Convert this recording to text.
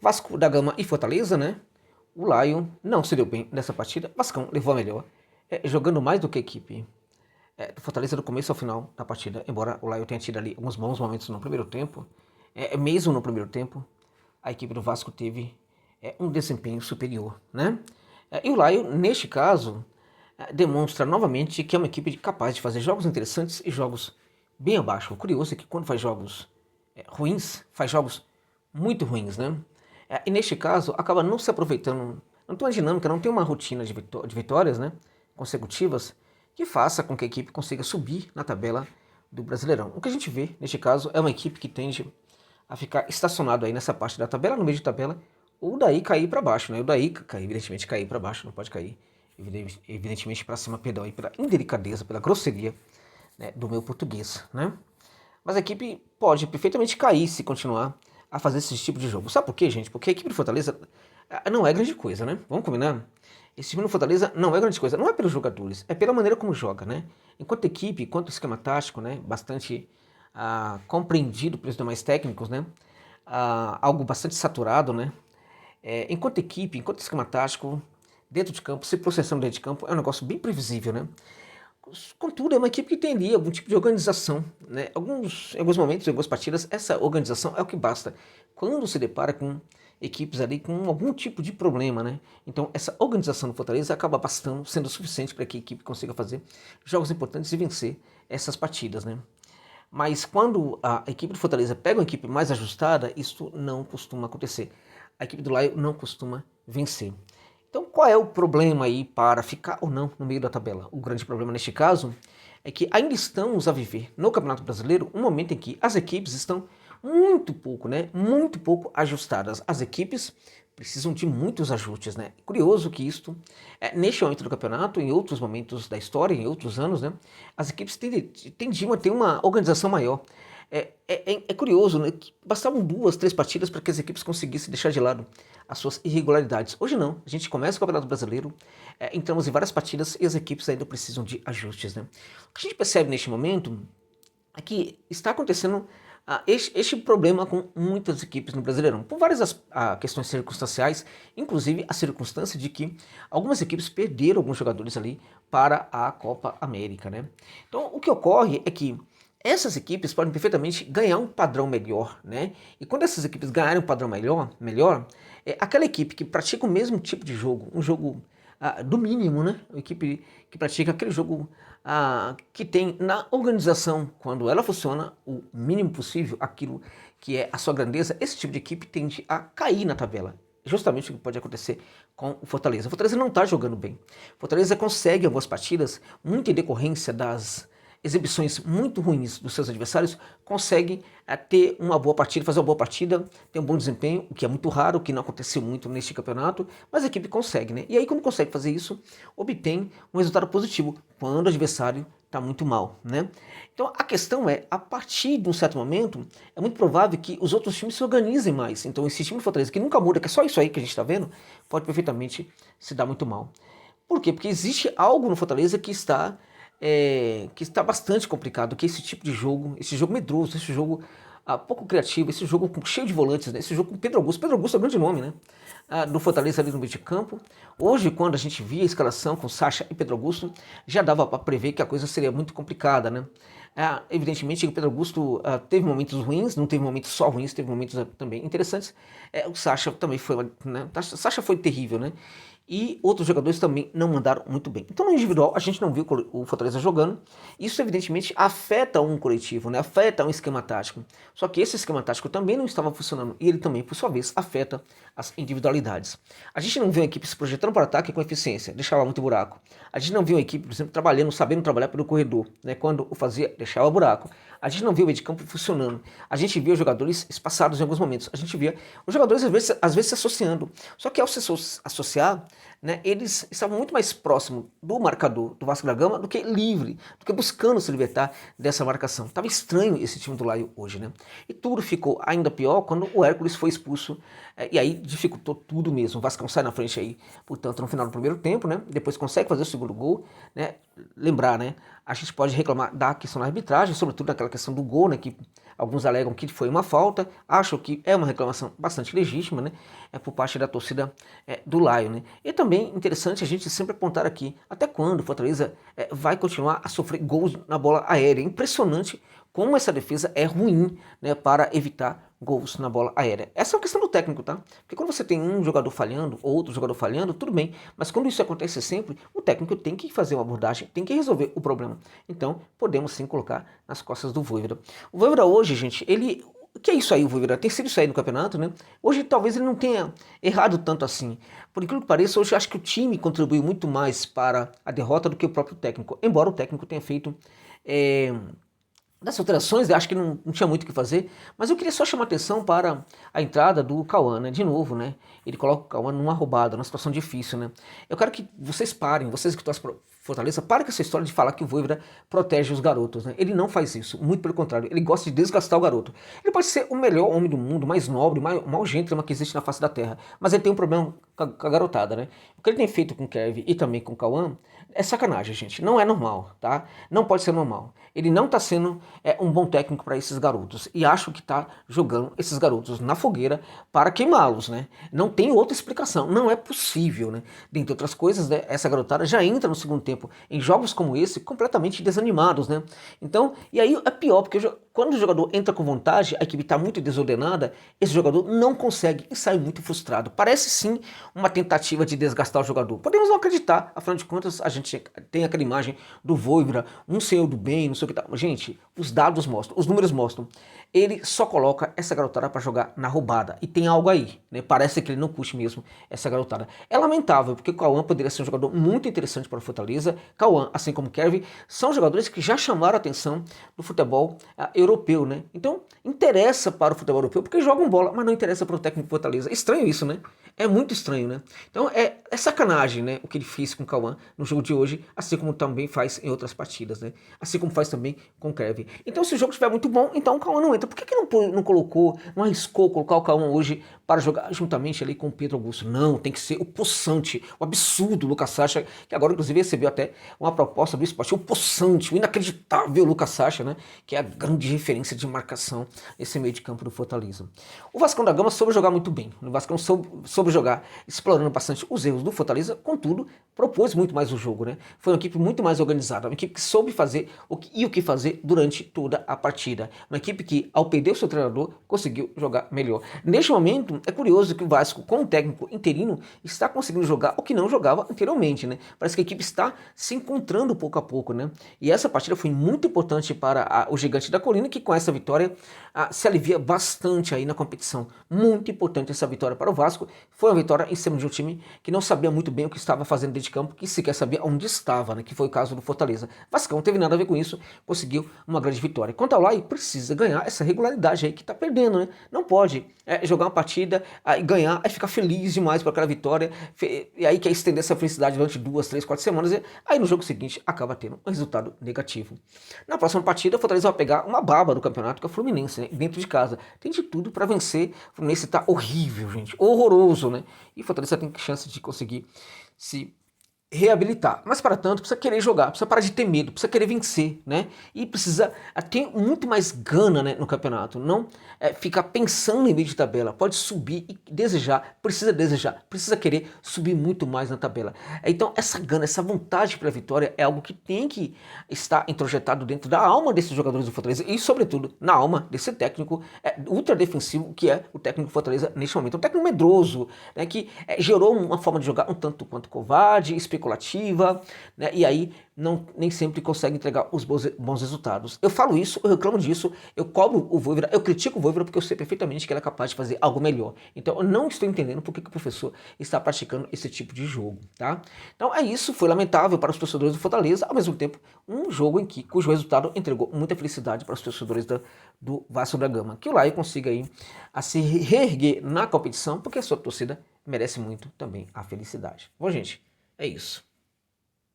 Vasco da Gama e Fortaleza, né? O Lion não se deu bem nessa partida. Vascão levou a melhor, jogando mais do que a equipe do Fortaleza do começo ao final da partida. Embora o Lion tenha tido ali alguns bons momentos no primeiro tempo, mesmo no primeiro tempo, a equipe do Vasco teve um desempenho superior, né? E o Lion, neste caso, demonstra novamente que é uma equipe capaz de fazer jogos interessantes e jogos bem abaixo. O curioso é que quando faz jogos ruins, faz jogos muito ruins, né? E neste caso, acaba não se aproveitando, não tem uma dinâmica, não tem uma rotina de vitórias, né, consecutivas, que faça com que a equipe consiga subir na tabela do Brasileirão. O que a gente vê, neste caso, é uma equipe que tende a ficar estacionado aí nessa parte da tabela, no meio de tabela, ou daí cair para baixo, né? O daí, evidentemente, cair para baixo, não pode cair, evidentemente, para cima, perdão, aí pela indelicadeza, pela grosseria, né, do meu português, né? Mas a equipe pode perfeitamente cair se continuar a fazer esse tipo de jogo. Sabe por quê, gente? Porque a equipe do Fortaleza não é grande coisa, né? Vamos combinar? Esse time do Fortaleza não é grande coisa. Não é pelos jogadores, é pela maneira como joga, né? Enquanto equipe, enquanto esquema tático, né? Bastante compreendido pelos demais técnicos, né? Algo bastante saturado, né? Enquanto equipe, enquanto esquema tático, dentro de campo, se processando dentro de campo, é um negócio bem previsível, né? Contudo, é uma equipe que tem ali algum tipo de organização, né? Em alguns momentos, em algumas partidas, essa organização é o que basta. Quando se depara com equipes ali com algum tipo de problema, né? Então, essa organização do Fortaleza acaba bastando, sendo suficiente para que a equipe consiga fazer jogos importantes e vencer essas partidas, né? Mas quando a equipe do Fortaleza pega uma equipe mais ajustada, isso não costuma acontecer. A equipe do Lion não costuma vencer. Então, qual é o problema aí para ficar ou não no meio da tabela? O grande problema neste caso é que ainda estamos a viver no Campeonato Brasileiro um momento em que as equipes estão muito pouco, né? Muito pouco ajustadas. As equipes precisam de muitos ajustes, né? Curioso que isto, neste momento do campeonato, em outros momentos da história, em outros anos, né? As equipes tendiam a ter uma organização maior. É curioso, né, que bastavam 2, 3 partidas para que as equipes conseguissem deixar de lado as suas irregularidades. Hoje não, a gente começa o Campeonato Brasileiro, entramos em várias partidas e as equipes ainda precisam de ajustes, né? O que a gente percebe neste momento é que está acontecendo este problema com muitas equipes no Brasileirão, por várias questões circunstanciais, inclusive a circunstância de que algumas equipes perderam alguns jogadores ali para a Copa América, né? Então, o que ocorre é que essas equipes podem perfeitamente ganhar um padrão melhor, né? E quando essas equipes ganharem um padrão melhor, aquela equipe que pratica o mesmo tipo de jogo, um jogo do mínimo, né? A equipe que pratica aquele jogo que tem na organização, quando ela funciona, o mínimo possível, aquilo que é a sua grandeza, esse tipo de equipe tende a cair na tabela. Justamente o que pode acontecer com o Fortaleza. O Fortaleza não está jogando bem. O Fortaleza consegue algumas partidas, muito em decorrência das exibições muito ruins dos seus adversários, consegue ter uma boa partida, fazer uma boa partida, ter um bom desempenho, o que é muito raro, o que não aconteceu muito neste campeonato, mas a equipe consegue, né? E aí, quando consegue fazer isso, obtém um resultado positivo, quando o adversário está muito mal, né? Então, a questão é, a partir de um certo momento, é muito provável que os outros times se organizem mais. Então, esse time do Fortaleza, que nunca muda, que é só isso aí que a gente está vendo, pode perfeitamente se dar muito mal. Por quê? Porque existe algo no Fortaleza que está bastante complicado, que é esse jogo medroso, esse jogo pouco criativo, esse jogo cheio de volantes, né? Esse jogo com Pedro Augusto. Pedro Augusto é o grande nome, né? Do Fortaleza ali no meio de campo. Hoje, quando a gente via a escalação com Sacha e Pedro Augusto, já dava para prever que a coisa seria muito complicada, né? Evidentemente que o Pedro Augusto teve momentos ruins, não teve momentos só ruins, teve momentos também interessantes. O Sacha também foi, né? O Sacha foi terrível, né? E outros jogadores também não mandaram muito bem. Então, no individual, a gente não viu o Fortaleza jogando. Isso, evidentemente, afeta um coletivo, né? Afeta um esquema tático. Só que esse esquema tático também não estava funcionando. E ele também, por sua vez, afeta as individualidades. A gente não viu a equipe se projetando para o ataque com eficiência, deixava muito buraco. A gente não viu a equipe, por exemplo, trabalhando, sabendo trabalhar pelo corredor, né? Quando o fazia, deixava buraco. A gente não viu o meio de campo funcionando. A gente via os jogadores espaçados em alguns momentos. A gente via os jogadores, às vezes se associando. Só que ao se associar, né, eles estavam muito mais próximos do marcador do Vasco da Gama do que livre, do que buscando se libertar dessa marcação. Estava estranho esse time do Laio hoje, né? E tudo ficou ainda pior quando o Hércules foi expulso, e aí dificultou tudo mesmo. O Vascão sai na frente aí, portanto, no final do primeiro tempo, né? Depois consegue fazer o segundo gol, né? Lembrar, né? A gente pode reclamar da questão da arbitragem, sobretudo daquela questão do gol, né? Que alguns alegam que foi uma falta, acham que é uma reclamação bastante legítima, né? Por parte da torcida do Laio, né? E também interessante a gente sempre apontar aqui, até quando o Fortaleza vai continuar a sofrer gols na bola aérea. Impressionante como essa defesa é ruim, né, para evitar gols na bola aérea. Essa é uma questão do técnico, tá? Porque quando você tem um jogador falhando, outro jogador falhando, tudo bem. Mas quando isso acontece sempre, o técnico tem que fazer uma abordagem, tem que resolver o problema. Então, podemos sim colocar nas costas do Vojvoda. O Vojvoda hoje, gente, ele... O que é isso aí, o Vojvoda? Tem sido isso aí no campeonato, né? Hoje talvez ele não tenha errado tanto assim. Por incrível que pareça, hoje eu acho que o time contribuiu muito mais para a derrota do que o próprio técnico. Embora o técnico tenha feito... Das alterações, eu acho que não tinha muito o que fazer, mas eu queria só chamar atenção para a entrada do Cauã, né? De novo, né? Ele coloca o Cauã numa roubada, numa situação difícil, né? Eu quero que vocês parem, vocês que torcem para Fortaleza, parem com essa história de falar que o Vojvoda protege os garotos, né? Ele não faz isso, muito pelo contrário, ele gosta de desgastar o garoto. Ele pode ser o melhor homem do mundo, mais nobre, mais gentleman que existe na face da terra, mas ele tem um problema com a garotada, né? O que ele tem feito com o Kevin e também com o Cauã é sacanagem, gente. Não é normal, tá? Não pode ser normal. Ele não tá sendo um bom técnico para esses garotos. E acho que tá jogando esses garotos na fogueira para queimá-los, né? Não tem outra explicação. Não é possível, né? Dentre outras coisas, né, essa garotada já entra no segundo tempo em jogos como esse completamente desanimados, né? Então, e aí é pior, porque quando o jogador entra com vontade, a equipe está muito desordenada, esse jogador não consegue e sai muito frustrado. Parece sim uma tentativa de desgastar o jogador. Podemos não acreditar, afinal de contas, a gente tem aquela imagem do Vojvoda, um senhor do bem, não sei o que tal. Gente, os dados mostram, os números mostram. Ele só coloca essa garotada para jogar na roubada. E tem algo aí, né? Parece que ele não curte mesmo essa garotada. É lamentável, porque o Cauã poderia ser um jogador muito interessante para o Fortaleza. Cauã, assim como o Kevin, são jogadores que já chamaram a atenção do futebol europeu, né? Então, interessa para o futebol europeu porque jogam bola, mas não interessa para o técnico do Fortaleza. Estranho isso, né? É muito estranho, né? Então, é sacanagem, né? O que ele fez com o Cauã no jogo de hoje, assim como também faz em outras partidas, né? Assim como faz também com o Kevin. Então, se o jogo estiver muito bom, então o Cauã não entra. Por que não colocou, não arriscou colocar o Cauã hoje para jogar juntamente ali com o Pedro Augusto? Não, tem que ser o possante, o absurdo Lucas Sacha, que agora inclusive recebeu até uma proposta do Sport, o possante, o inacreditável Lucas Sacha, né? Que é a grande referência de marcação nesse meio de campo do Fortaleza. O Vascão da Gama soube jogar muito bem. O Vascão soube jogar, explorando bastante os erros do Fortaleza, contudo, propôs muito mais o jogo, né? Foi uma equipe muito mais organizada, uma equipe que soube fazer o que fazer durante toda a partida. Uma equipe que, ao perder o seu treinador, conseguiu jogar melhor. Neste momento, é curioso que o Vasco, com o técnico interino, está conseguindo jogar o que não jogava anteriormente, né? Parece que a equipe está se encontrando pouco a pouco, né? E essa partida foi muito importante para o Gigante da Colina, que com essa vitória se alivia bastante aí na competição. Muito importante essa vitória para o Vasco. Foi uma vitória em cima de um time que não sabia muito bem o que estava fazendo dentro de campo, que sequer sabia onde estava, né? Que foi o caso do Fortaleza. Vascão não teve nada a ver com isso, conseguiu uma grande vitória. Quanto ao Lai, precisa ganhar essa regularidade aí que tá perdendo, né? Não pode jogar uma partida e ganhar, aí ficar feliz demais por aquela vitória, e aí quer estender essa felicidade durante 2, 3, 4 semanas, e aí no jogo seguinte acaba tendo um resultado negativo. Na próxima partida, o Fortaleza vai pegar uma baba do campeonato, que é o Fluminense, né? Dentro de casa. Tem de tudo para vencer. O Fluminense tá horrível, gente. Horroroso, né? E o Fortaleza tem chance de conseguir se reabilitar, mas para tanto precisa querer jogar, precisa parar de ter medo, precisa querer vencer, né? E precisa ter muito mais gana, né, no campeonato, não ficar pensando em meio de tabela, pode subir e desejar, precisa querer subir muito mais na tabela. Então essa gana, essa vontade pela vitória é algo que tem que estar introjetado dentro da alma desses jogadores do Fortaleza e sobretudo na alma desse técnico ultra defensivo que é o técnico do Fortaleza neste momento, um técnico medroso, né, que gerou uma forma de jogar um tanto quanto covarde, especulativa, né? E aí nem sempre consegue entregar os bons resultados. Eu falo isso, eu reclamo disso, eu cobro o Vojvoda, eu critico o Vojvoda porque eu sei perfeitamente que ele é capaz de fazer algo melhor. Então eu não estou entendendo por que o professor está praticando esse tipo de jogo, tá? Então é isso, foi lamentável para os torcedores do Fortaleza, ao mesmo tempo um jogo cujo resultado entregou muita felicidade para os torcedores do Vasco da Gama. Que o Laio consiga aí a se reerguer na competição, porque a sua torcida merece muito também a felicidade. Bom, gente, é isso.